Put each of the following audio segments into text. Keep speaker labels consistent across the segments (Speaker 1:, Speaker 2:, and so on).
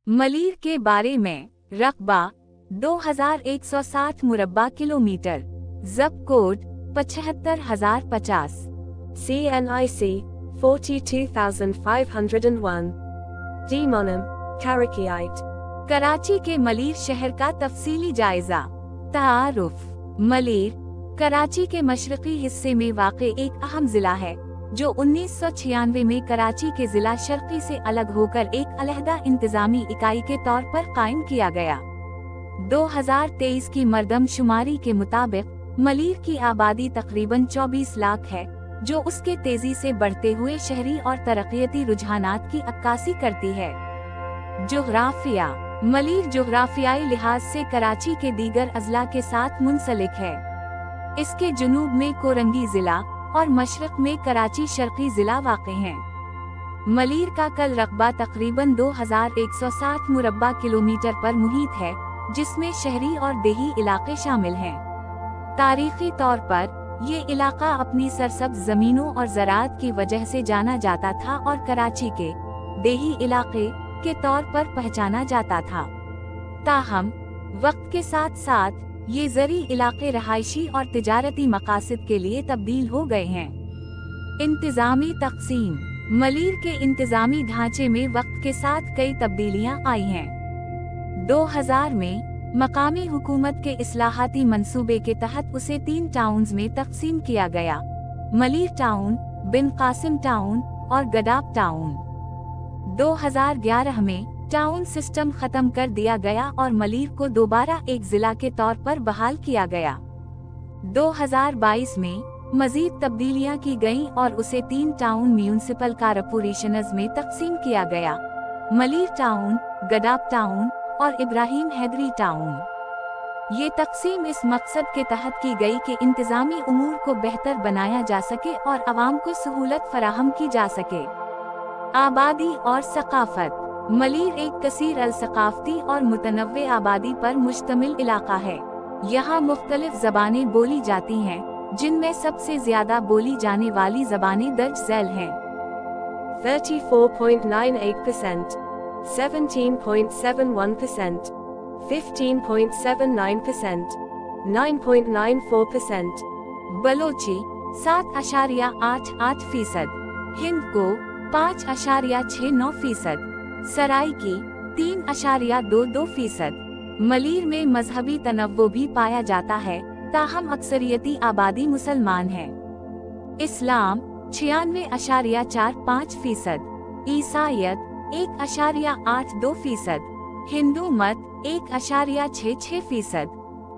Speaker 1: मलीर के बारे में। रकबा 2160 मुरब्बा kilometre. Zip code 75,050।
Speaker 2: CNIC 42,501। Demonym Karachiite।
Speaker 1: Karachi के मलीर शहर का तफसीली जायजा। तारुफ। मलीर कराची के मशरकी हिस्से में वाक़े एक अहम ज़िला है जो 1996 में कराची के ज़िला शर्की से अलग होकर एक अलहदा इंतज़ामी इकाई के तौर पर कायम किया गया। 2023 की मरदमशुमारी के मुताबिक मलीर की आबादी तकरीबन 24 लाख है, जो उसके तेजी से बढ़ते हुए शहरी और तरक्याती रुझानात की अक्कासी करती है। जोग्राफिया। मलीर जोग्राफियाई लिहाज से कराची के दीगर अजला के साथ मुंसलिक है। इसके जुनूब में कोरंगी जिला और मशरक में कराची शर्की जिला वाक़े हैं। मलीर का कल रकबा तकरीबन 2160 मुरब्बा किलोमीटर पर मुहित है, जिसमें शहरी और देही इलाके शामिल हैं। तारीखी तौर पर ये इलाका अपनी सरसब्ज ज़मीनों और ज़राअत की वजह से जाना जाता था और कराची के देही इलाके के तौर पर पहचाना जाता था। ताहम वक्त के साथ साथ ये ज़री इलाके रहायशी और तिजारती मकासद के लिए तब्दील हो गए हैं। इंतज़ामी तक़सीम। मलीर के इंतज़ामी ढांचे में वक्त के साथ कई तब्दीलियां आई हैं। 2000 में मकामी हुकूमत के इस्लाहाती मंसूबे के तहत उसे 3 टाउन्स में तक़सीम किया गया: मलीर टाउन, बिन कासिम टाउन और गडाब टाउन। 2011 में टाउन सिस्टम खत्म कर दिया गया और मलीर को दोबारा एक जिला के तौर पर बहाल किया गया। 2022 में मजीद तब्दीलियां की गईं और उसे 3 टाउन म्यूनिसिपल कारपोरेशंस में तक़सीम किया गया: मलीर टाउन, गडाब टाउन और इब्राहिम हैदरी टाउन। ये तक़सीम इस मकसद के तहत की गई कि इंतज़ामी उमूर को बेहतर बनाया जा सके और आवाम को सहूलत फराहम की जा सके। आबादी और सकाफत। मलीर एक कसीर अल-सकाफ़ती और मुतनव्वे आबादी पर मुश्तमिल इलाका है। यहाँ मुख्तलिफ ज़बानें बोली जाती हैं, जिनमें सबसे ज़्यादा बोली जाने वाली ज़बानें दर्ज झैल हैं।
Speaker 2: 34.98%, 17.71%, 15.79%, 9.94%।
Speaker 1: बलोची 7.88%, हिंद को 5.69%, सराइकी 3.22%। मलीर में मजहबी तनव्वो भी पाया जाता है, ताहम अक्सरियती आबादी मुसलमान है। इस्लाम 96.45%, ईसाईयत 1.82%, हिंदू मत 1.66%।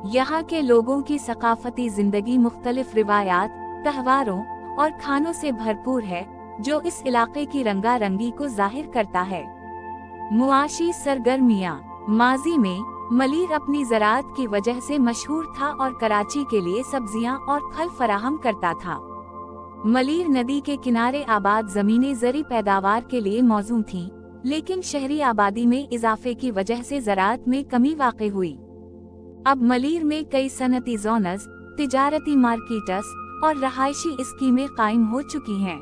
Speaker 1: यहाँ के लोगों की सकाफती जिंदगी मुख्तलिफ रिवायात, त्योहारों और खानों से भरपूर है, जो इस इलाके की रंगारंगी को जाहिर करता है। मुआशी सरगर्मियाँ। माजी में मलीर अपनी ज़राअत की वजह से मशहूर था और कराची के लिए सब्जियां और फल फराहम करता था। मलीर नदी के किनारे आबाद ज़मीनें ज़री पैदावार के लिए मौजूद थीं, लेकिन शहरी आबादी में इजाफे की वजह से ज़राअत में कमी वाक़ई हुई। अब मलीर में कई सनती जोनस, तिजारती मार्केटस और रहायशी स्कीमें कायम हो चुकी हैं।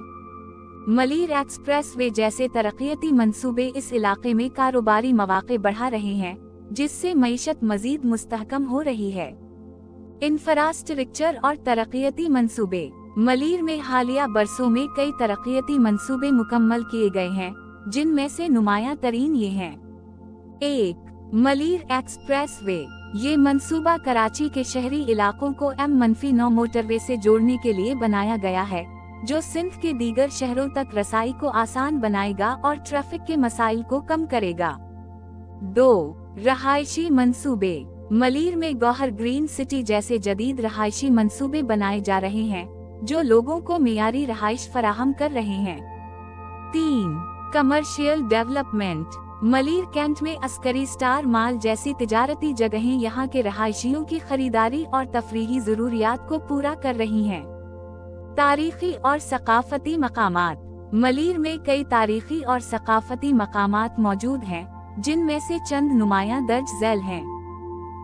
Speaker 1: मलीर एक्सप्रेस वे जैसे तरक्याती मंसूबे इस इलाके में कारोबारी मौक़े बढ़ा रहे हैं, जिससे मईशत मजीद मुस्तहकम हो रही है। इंफ्रास्ट्रक्चर और तरक्याती मंसूबे। मलीर में हालिया बरसों में कई तरक्याती मंसूबे मुकम्मल किए गए हैं, जिनमें से नुमायां तरीन ये हैं: 1. Malir express way. ये मंसूबा कराची के शहरी इलाकों को M-9 मोटरवे से जोड़ने के लिए बनाया गया है, जो सिंध के दीगर शहरों तक रसाई को आसान बनाएगा और ट्रैफिक के मसाइल को कम करेगा। 2. रहायशी मंसूबे। मलीर में गौहर ग्रीन सिटी जैसे जदीद रहायशी मंसूबे बनाए जा रहे हैं, जो लोगों को मियारी रहाइश फराहम कर रहे हैं। 3. Commercial development. मलीर कैंट में अस्करी स्टार माल जैसी तिजारती जगहें यहाँ के रहायशियों की खरीदारी और तफरीही ज़रूरियात को पूरा कर रही हैं। तारीखी और सकाफती मकामात। मलीर में कई तारीखी और सकाफती मकामात मौजूद हैं, जिनमें से चंद नुमायां दर्ज झैल हैं।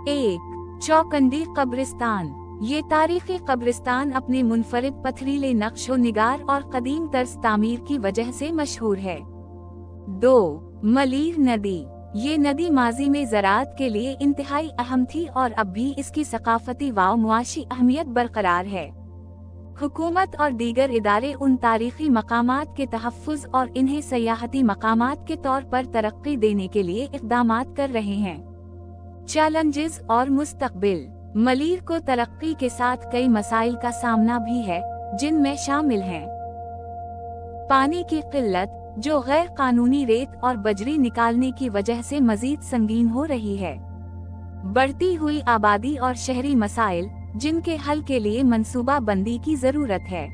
Speaker 1: 1. चौकंडी कब्रिस्तान। ये तारीखी कब्रिस्तान अपने मुनफरिद पथरीले नक्शो निगार और कदीम तर्ज तामीर की वजह से मशहूर है। 2. मलीर नदी। ये नदी माजी में ज़राअत के लिए इंतहाई अहम थी और अब भी इसकी सकाफती व मुआशी अहमियत बरकरार है। हुकूमत और दीगर इदारे उन तारीखी मकामात के तहफ़्फ़ुज़ और इन्हें सयाहती मकामात के तौर पर तरक्की देने के लिए इक़दामात कर रहे हैं। चैलेंजेस और मुस्तक़बिल। मलीर को तरक्की के साथ कई मसाइल का सामना भी है, जिनमें शामिल हैं पानी की किल्लत, जो गैर कानूनी रेत और बजरी निकालने की वजह से मजीद संगीन हो रही है, बढ़ती हुई आबादी और शहरी मसाइल, जिनके हल के लिए मंसूबा बंदी की जरूरत है।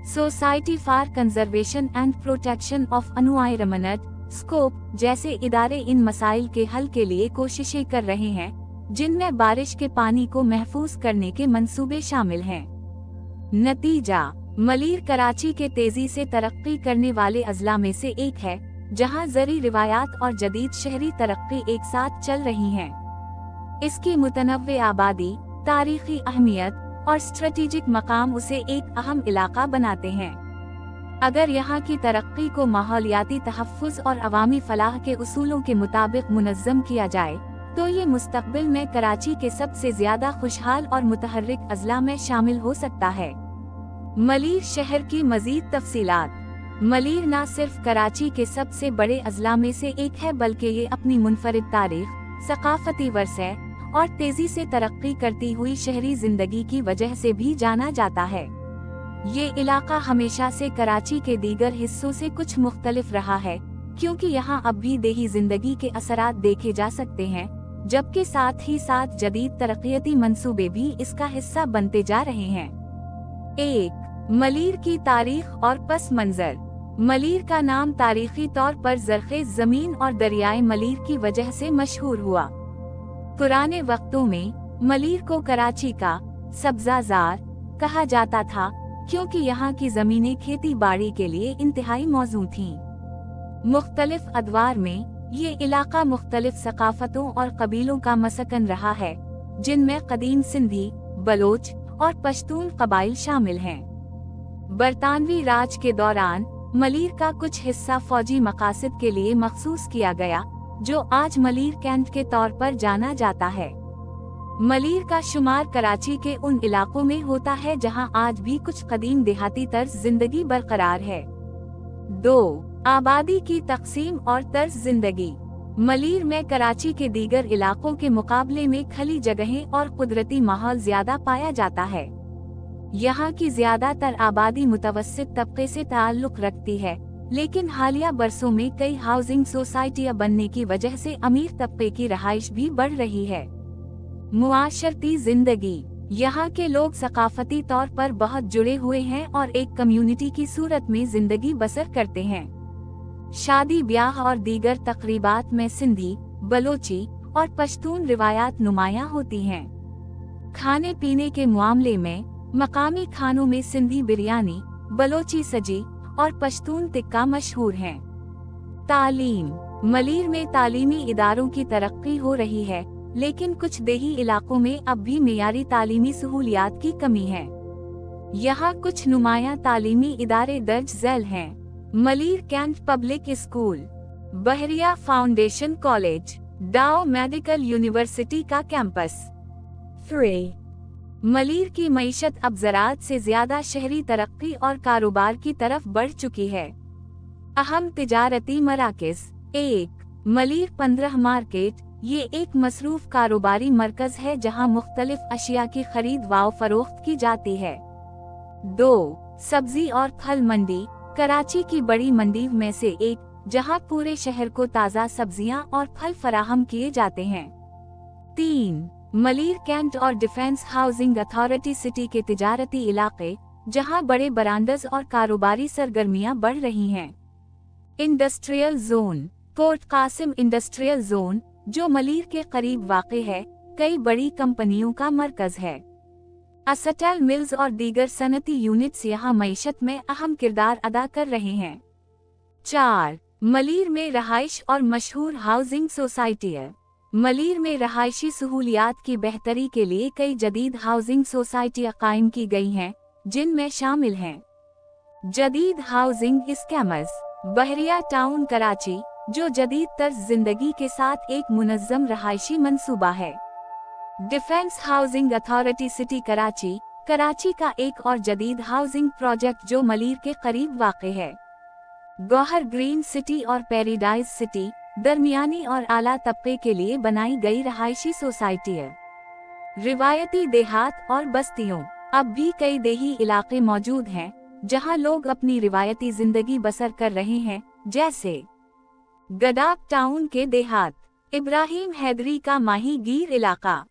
Speaker 1: Society for conservation and protection of environment scope जैसे इदारे इन मसाइल के हल के लिए कोशिशें कर रहे हैं, जिनमें बारिश के पानी को महफूज करने के मंसूबे शामिल हैं। नतीजा, मलीर कराची के तेजी से तरक्की करने वाले अजला में से एक है, जहां ज़री रिवायात और जदीद शहरी तरक्की एक साथ चल रही हैं। इसकी मुतनव्वे आबादी, तारीखी अहमियत और स्ट्रेटेजिक मकाम उसे एक अहम इलाका बनाते हैं। अगर यहाँ की तरक्की को माहौलियाती तहफ़्फ़ुज़ और अवामी फलाह के उसूलों के मुताबिक मुनज़्ज़म किया जाए, तो ये मुस्तक़बिल में कराची के सबसे ज़्यादा खुशहाल और मुतहर्रिक अजला में शामिल हो सकता है। मलीर शहर की मज़ीद तफ़सीलात। मलीर न सिर्फ कराची के सबसे बड़े अजला में से एक है, बल्कि ये अपनी मुनफरिद तारीख, सकाफती वरसे और तेजी से तरक्की करती हुई शहरी जिंदगी की वजह से भी जाना जाता है। ये इलाका हमेशा से कराची के दीगर हिस्सों से कुछ मुख्तलिफ रहा है, क्योंकि यहाँ अब भी देही जिंदगी के असरात देखे जा सकते हैं, जबकि साथ ही साथ जदीद तरक्याती मंसूबे भी इसका हिस्सा बनते जा रहे हैं। 1. मलीर की तारीख और पस मंजर। मलीर का नाम तारीखी तौर पर ज़रख़ेज़ ज़मीन और दरियाए मलीर की वजह से मशहूर हुआ। पुराने वक्तों में मलीर को कराची का सब्ज़ाज़ार कहा जाता था, क्योंकि यहाँ की ज़मीनें खेती बाड़ी के लिए इंतहाई मौजू थीं। मुख्तलिफ अदवार में ये इलाका मुख्तलिफ सकाफ़तों और कबीलों का मसकन रहा है, जिनमें कदीम सिंधी, बलोच और पश्तून कबाइल शामिल हैं। बरतानवी राज के दौरान मलीर का कुछ हिस्सा फौजी मकासद के लिए मखसूस किया गया, जो आज मलीर कैंट के तौर पर जाना जाता है। मलीर का शुमार कराची के उन इलाकों में होता है जहां आज भी कुछ कदीम देहाती तर्ज जिंदगी बरकरार है। 2. आबादी की तकसीम और तर्ज जिंदगी। मलीर में कराची के दीगर इलाकों के मुकाबले में खली जगहें और कुदरती माहौल ज्यादा पाया जाता है। यहाँ की ज्यादातर आबादी मुतवस्सित तबके से ताल्लुक रखती है, लेकिन हालिया बरसों में कई हाउसिंग सोसाइटियां बनने की वजह से अमीर तबके की रहाइश भी बढ़ रही है। मुआशरती जिंदगी। यहाँ के लोग सकाफती तौर पर बहुत जुड़े हुए हैं और एक कम्युनिटी की सूरत में जिंदगी बसर करते हैं। शादी ब्याह और दीगर तकरीबात में सिंधी, बलोची और पश्तून रिवायात नुमायां होती हैं। खाने पीने के मामले में मकामी खानों में सिंधी बिरयानी, बलोची सजी और पश्तून टिक्का मशहूर हैं। तालीम। मलीर में तालीमी इदारों की तरक्की हो रही है, लेकिन कुछ देही इलाकों में अब भी मेयारी तालीमी सहूलियात की कमी है। यहाँ कुछ नुमायां तालीमी इदारे दर्ज झैल हैं। Malir cantt public school, Bahria foundation college, Dow medical university का कैंपस।
Speaker 2: 3.
Speaker 1: मलीर की मईशत अब ज़राअत से ज्यादा शहरी तरक्की और कारोबार की तरफ बढ़ चुकी है। अहम तिजारती मराकज़। 1. मलीर 15 मार्केट। ये एक मसरूफ कारोबारी मरकज है जहां मुख्तलिफ अशिया की खरीद व फरोख्त की जाती है। 2. सब्जी और फल मंडी। कराची की बड़ी मंडी में से एक, जहां पूरे शहर को ताज़ा सब्जियां और फल फराहम किए जाते हैं। 3. मलीर कैंट और डिफेंस हाउसिंग अथॉरिटी सिटी के तिजारती इलाके, जहां बड़े बरांडस और कारोबारी सरगर्मियां बढ़ रही हैं। Industrial zone. Port Qasim industrial zone, जो मलीर के करीब वाक़े है, कई बड़ी कंपनियों का मरकज है। असटेल मिल्स और दीगर सनती यूनिट्स यहाँ मईशत में अहम किरदार अदा कर रहे हैं। 4. मलीर में रहाइश और मशहूर हाउसिंग सोसाइटी है। मलीर में रहायशी सहूलियात की बेहतरी के लिए कई जदीद हाउसिंग सोसाइटियाँ कायम की गई हैं, जिनमें शामिल हैं जदीद हाउसिंग स्कीम्स, बहरिया टाउन कराची, जो जदीद तर्ज जिंदगी के साथ एक मुनज़्ज़म रहायशी मंसूबा है। Defence housing authority city Karachi, Karachi का एक और जदीद हाउसिंग प्रोजेक्ट जो मलीर के करीब वाक़े है। गौहर ग्रीन सिटी और पैराडाइज सिटी दरमियानी और आला तबके के लिए बनाई गई रहायशी सोसाइटी है। रिवायती देहात और बस्तियों, अब भी कई देही इलाके मौजूद हैं जहां लोग अपनी रिवायती जिंदगी बसर कर रहे हैं, जैसे गदाब टाउन के देहात, इब्राहिम हैदरी का माही गीर इलाका,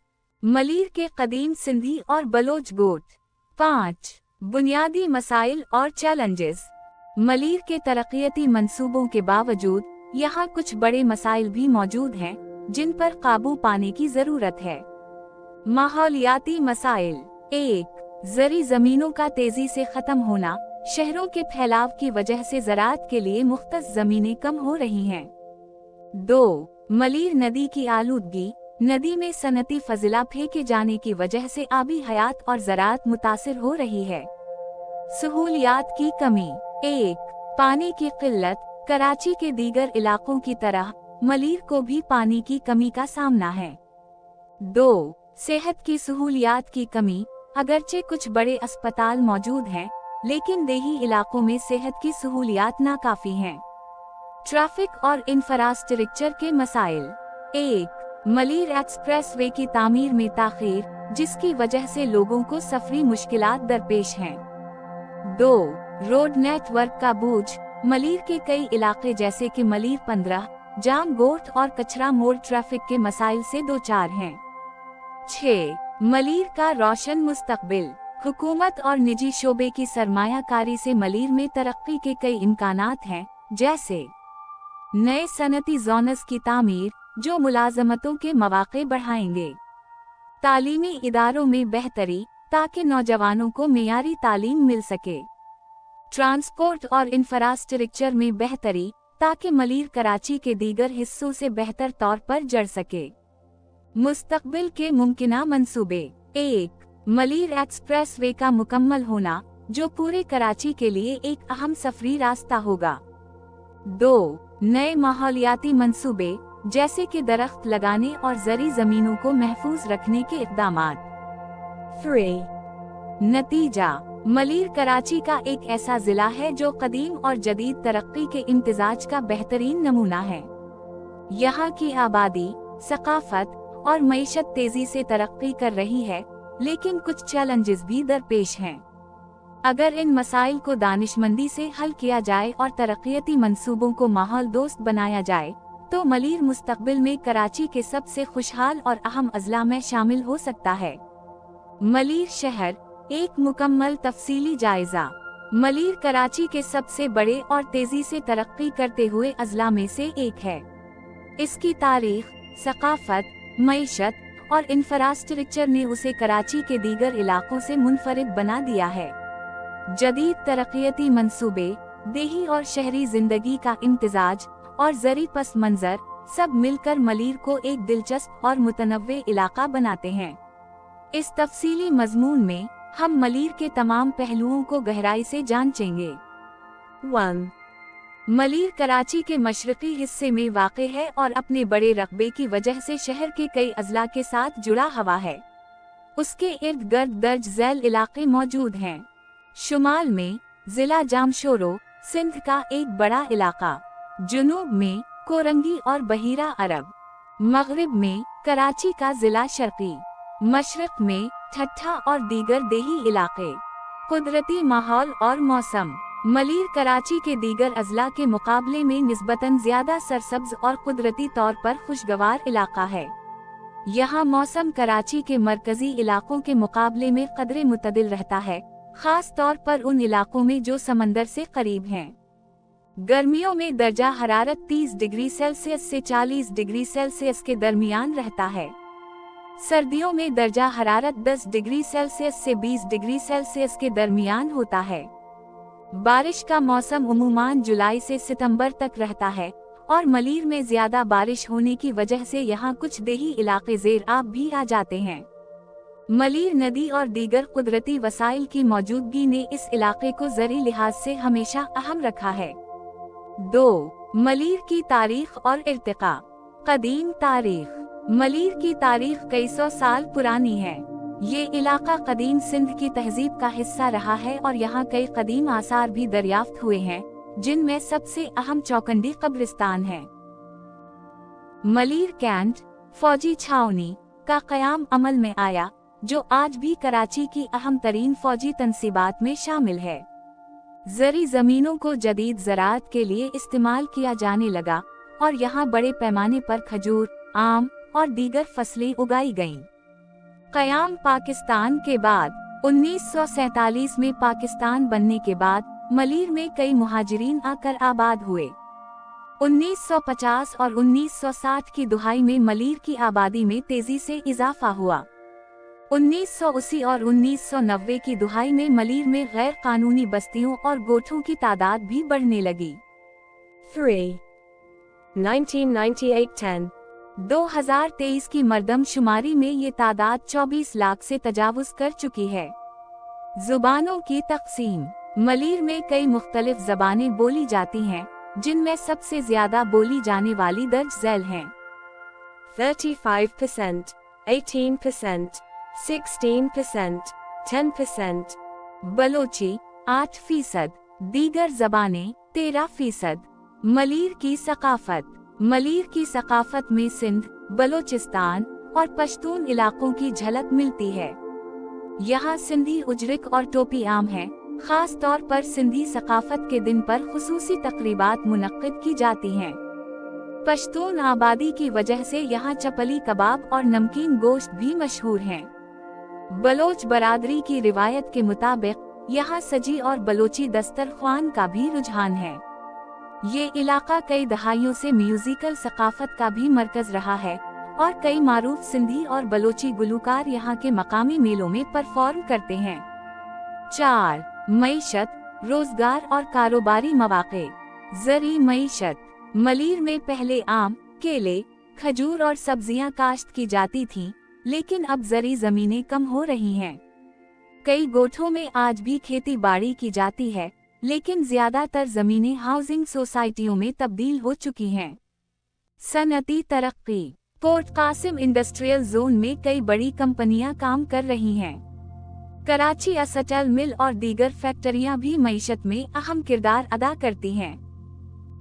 Speaker 1: मलीर के कदीम सिंधी और बलोच गोट। 5. बुनियादी मसाइल और चैलेंजेस। मलीर के तरक्याती मंसूबों के बावजूद यहाँ कुछ बड़े मसाइल भी मौजूद हैं जिन पर काबू पाने की जरूरत है। माहौलियाती मसाइल। 1. ज़री ज़मीनों का तेजी से खत्म होना, शहरों के फैलाव की वजह से ज़राअत के लिए मुख्तस ज़मीनें कम हो रही हैं। 2. मलीर नदी की आलूदगी, नदी में सनती फजिला फेंके जाने की वजह से आबी हयात और ज़राअत मुतासिर हो रही है। सहूलियात की कमी। 1. पानी की किल्लत, कराची के दीगर इलाकों की तरह मलीर को भी पानी की कमी का सामना है। 2. सेहत की सहूलियात की कमी, अगरचे कुछ बड़े अस्पताल मौजूद हैं, लेकिन देही इलाकों में सेहत की सहूलियात नाकाफी हैं। ट्रैफिक और इंफ्रास्ट्रक्चर के मसाइल। 1. मलीर एक्सप्रेस वे की तामीर में ताखीर, जिसकी वजह से लोगों को सफरी मुश्किलात दरपेश हैं। 2. रोड नेटवर्क का बोझ, मलीर के कई इलाके जैसे कि मलीर 15, जाम गोट और कचरा मोड़ ट्रैफिक के मसाइल से दो चार हैं। 6. मलीर का रोशन मुस्तकबिल, हुकूमत और निजी शोबे की सरमायाकारी से मलीर में तरक्की के कई इम्कानात हैं, जैसे नए सनती जोनस की तामीर जो मुलाजमतों के मौके बढ़ाएंगे, तालीमी इदारों में बेहतरी ताकि नौजवानों को मेयारी तालीम मिल सके, ट्रांसपोर्ट और इंफ्रास्ट्रक्चर में बेहतरी ताकि मलीर कराची के दीगर हिस्सों से बेहतर तौर पर जड़ सके। मुस्तकबिल के मुमकिना मंसूबे। 1. मलीर एक्सप्रेस वे का मुकम्मल होना, जो पूरे कराची के लिए एक अहम सफरी रास्ता होगा। 2. नए माहौलियाती मंसूबे, जैसे कि दरख्त लगाने और ज़री ज़मीनों को महफूज रखने के इक़दामात। 3. नतीजा, मलीर कराची का एक ऐसा जिला है जो कदीम और जदीद तरक्की के इम्तिजाज का बेहतरीन नमूना है। यहाँ की आबादी, सकाफत और मईशत तेजी से तरक्की कर रही है, लेकिन कुछ चैलेंजेस भी दरपेश हैं। अगर इन मसाइल को दानिशमंदी से हल किया जाए और तरक्याती मंसूबों को माहौल दोस्त बनाया जाए, तो मलीर मुस्तकबिल में कराची के सबसे खुशहाल और अहम अजला में शामिल हो सकता है। मलीर शहर, एक मुकम्मल तफसीली जायजा। मलीर कराची के सबसे बड़े और तेजी से तरक्की करते हुए अजला में से एक है। इसकी तारीख, सकाफत, मईशत और इंफ्रास्ट्रक्चर ने उसे कराची के दीगर इलाकों से मुनफरिद बना दिया है। जदीद तरक्याती मंसूबे, देही और शहरी जिंदगी का इम्तिजाज और ज़री पस मंजर सब मिलकर मलीर को एक दिलचस्प और मुतनव्वे इलाका बनाते हैं। इस तफसीली मजमून में हम मलीर के तमाम पहलुओं को गहराई से जांचेंगे। 1. मलीर कराची के मशरकी हिस्से में वाक़े है और अपने बड़े रकबे की वजह से शहर के कई अजला के साथ जुड़ा हुआ है। उसके इर्द गिर्द दर्ज झैल इलाके मौजूद हैं। शुमाल में जिला जामशोरो, सिंध का एक बड़ा इलाका, जुनूब में कोरंगी और बहीरा अरब, मगरिब में कराची का जिला शर्की, मशरक में ठट्ठा और दीगर देही इलाके। कुदरती माहौल और मौसम। मलीर कराची के दीगर अजला के मुकाबले में निस्बतन ज्यादा सरसब्ज और कुदरती तौर पर खुशगवार इलाका है। यहाँ मौसम कराची के मरकजी इलाकों के मुकाबले में कदरे मुतदिल रहता है, खास तौर पर उन इलाकों में जो समंदर से करीब हैं। गर्मियों में दर्जा हरारत 30 डिग्री सेल्सियस से 40 डिग्री सेल्सियस के दरमियान रहता है। सर्दियों में दर्जा हरारत 10 डिग्री सेल्सियस से 20 डिग्री सेल्सियस के दरमियान होता है। बारिश का मौसम उमूमान जुलाई से सितंबर तक रहता है और मलीर में ज्यादा बारिश होने की वजह से यहाँ कुछ देही इलाके ज़ेर आब भी आ जाते हैं। मलीर नदी और दीगर कुदरती वसाइल की मौजूदगी ने इस इलाके को ज़री लिहाज से हमेशा अहम रखा है। 2. मलीर की तारीख और इर्तिका। कदीम तारीख। मलीर की तारीख कई सौ साल पुरानी है। ये इलाका कदीम सिंध की तहजीब का हिस्सा रहा है और यहाँ कई कदीम आसार भी दरियाफ्त हुए हैं, जिनमें सबसे अहम चौकंडी कब्रिस्तान है। मलीर कैंट, फौजी छावनी का कयाम अमल में आया, जो आज भी कराची की अहम तरीन फौजी तंसीबात में शामिल है। ज़री ज़मीनों को जदीद ज़राअत के लिए इस्तेमाल किया जाने लगा और यहाँ बड़े पैमाने पर खजूर, आम और दीगर फसलें उगाई गईं। कयाम पाकिस्तान के बाद 1947 में पाकिस्तान बनने के बाद मलीर में कई मुहाजिरीन आकर आबाद हुए। 1950 और 1960 की दुहाई में मलीर की आबादी में तेजी से इजाफा हुआ। 1980 और 1990 की दुहाई में मलीर में गैर कानूनी बस्तियों और गोठों की तादाद भी बढ़ने लगी।
Speaker 2: 3. 1998-10.
Speaker 1: 2023 की मर्दमशुमारी में ये तादाद 24 लाख से तजावुज कर चुकी है। जुबानों की तकसीम। मलीर में कई मुख्तलिफ ज़बानें बोली जाती हैं, जिनमें सबसे ज्यादा बोली जाने वाली दर्ज झैल हैं।
Speaker 2: 35%, 18%, 16%, 10%.
Speaker 1: बलोची 8%, दीगर ज़बानें 13%। मलीर की सकाफत। मलीर की सकाफत में सिंध, बलोचिस्तान और पश्तून इलाकों की झलक मिलती है। यहाँ सिंधी उजरिक और टोपी आम है। खास तौर पर सिंधी सकाफत के दिन पर खुसूसी तकरीबात मुनक्किद की जाती हैं। पश्तून आबादी की वजह से यहाँ चपली कबाब और नमकीन गोश्त भी मशहूर हैं। बलोच बरादरी की रिवायत के मुताबिक यहाँ सजी और बलोची दस्तरख्वान का भी रुझान है। ये इलाका कई दहाइयों से म्यूजिकल सकाफत का भी मरकज रहा है और कई मारूफ सिंधी और बलोची गुलूकार यहाँ के मकामी मेलों में परफॉर्म करते हैं। 4. मईशत, रोजगार और कारोबारी मौक़े। ज़री मईशत। मलीर में पहले आम, केले, खजूर और सब्जियां काश्त की जाती थीं, लेकिन अब ज़री ज़मीनें कम हो रही हैं। कई गोठों में आज भी खेती बाड़ी की जाती है, लेकिन ज्यादातर ज़मीनें हाउसिंग सोसाइटियों में तब्दील हो चुकी हैं। सनअती तरक्की। पोर्ट कासिम इंडस्ट्रियल जोन में कई बड़ी कंपनियां काम कर रही हैं। कराची असटल मिल और दीगर फैक्ट्रियां भी मईशत में अहम किरदार अदा करती हैं।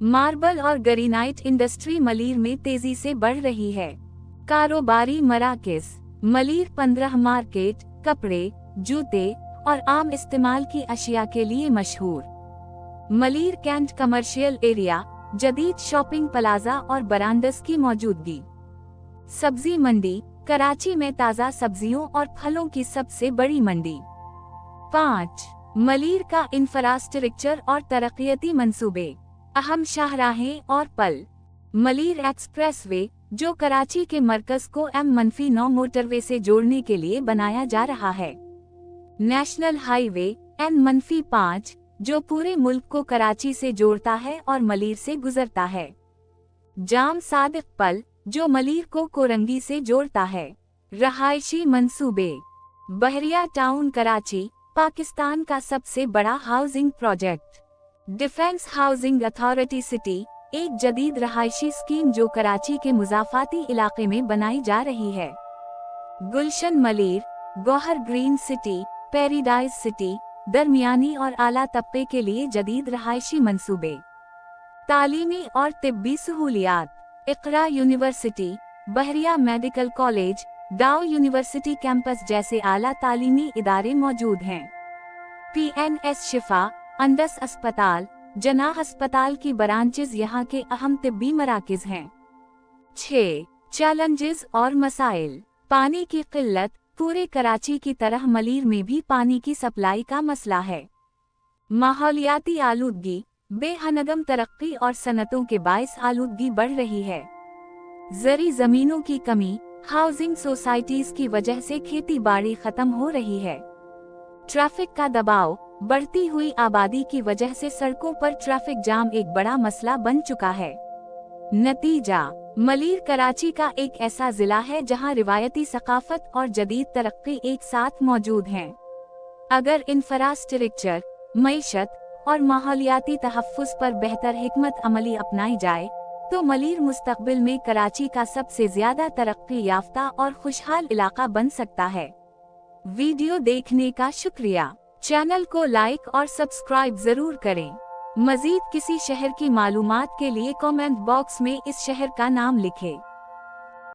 Speaker 1: मार्बल और ग्रेनाइट इंडस्ट्री मलीर में तेजी से बढ़ रही है। कारोबारी मराकज़। मलीर 15 मार्केट, कपड़े, जूते और आम इस्तेमाल की अशिया के लिए मशहूर। मलीर कैंट कमर्शियल एरिया, जदीद शॉपिंग प्लाजा और बरांडस की मौजूदगी। सब्जी मंडी। कराची में ताज़ा सब्जियों और फलों की सबसे बड़ी मंडी। 5. मलीर का इंफ्रास्ट्रक्चर और तरक्याती मंसूबे। अहम शाहराहें और पल। मलीर एक्सप्रेसवे, जो कराची के मरकज को M-9 मोटरवे से जोड़ने के लिए बनाया जा रहा है। नेशनल हाईवे N-5, जो पूरे मुल्क को कराची से जोड़ता है और मलीर से गुजरता है। जाम सादिक पल, जो मलीर को कोरंगी से जोड़ता है। रहायशी मंसूबे। बहरिया टाउन कराची, पाकिस्तान का सबसे बड़ा housing project. Defence housing authority city, एक जदीद रहायशी स्कीम जो कराची के मुजाफाती इलाके में बनाई जा रही है। Gulshan Malir, Gohar green city, paradise city, दरमियानी और आला तबके के लिए जदीद रहायशी मंसूबे। तालीमी और तिब्बी सहूलियात। इकरा यूनिवर्सिटी, बहरिया मेडिकल कॉलेज, डाउ यूनिवर्सिटी कैंपस जैसे आला तालीमी इदारे मौजूद हैं। PNS शिफा, अंडस अस्पताल, जनाह अस्पताल की ब्रांचेज यहाँ के अहम तिब्बी मराकज़ हैं। 6. चैलेंजेस और मसाइल। पानी की किल्लत। पूरे कराची की तरह मलीर में भी पानी की सप्लाई का मसला है। माहौलियाती आलूदगी। बेहनगम तरक्की और सनतों के बायस आलूदगी बढ़ रही है। ज़री ज़मीनों की कमी। हाउसिंग सोसाइटीज की वजह से खेती बाड़ी खत्म हो रही है। ट्रैफिक का दबाव। बढ़ती हुई आबादी की वजह से सड़कों पर ट्रैफिक जाम एक बड़ा मसला बन चुका है। नतीजा। मलीर कराची का एक ऐसा जिला है जहां रिवायती सकाफत और जदीद तरक्की एक साथ मौजूद हैं। अगर इंफ्रास्ट्रक्चर, मईशत और माहौलियाती तहफ़्फ़ुज़ पर बेहतर हिकमत अमली अपनाई जाए तो मलीर मुस्तक़बिल में कराची का सबसे ज़्यादा तरक्की याफ्ता और खुशहाल इलाका बन सकता है। वीडियो देखने का शुक्रिया। चैनल को लाइक और सब्सक्राइब ज़रूर करें। मज़ीद किसी शहर की मालूमात के लिए कमेंट बॉक्स में इस शहर का नाम लिखें।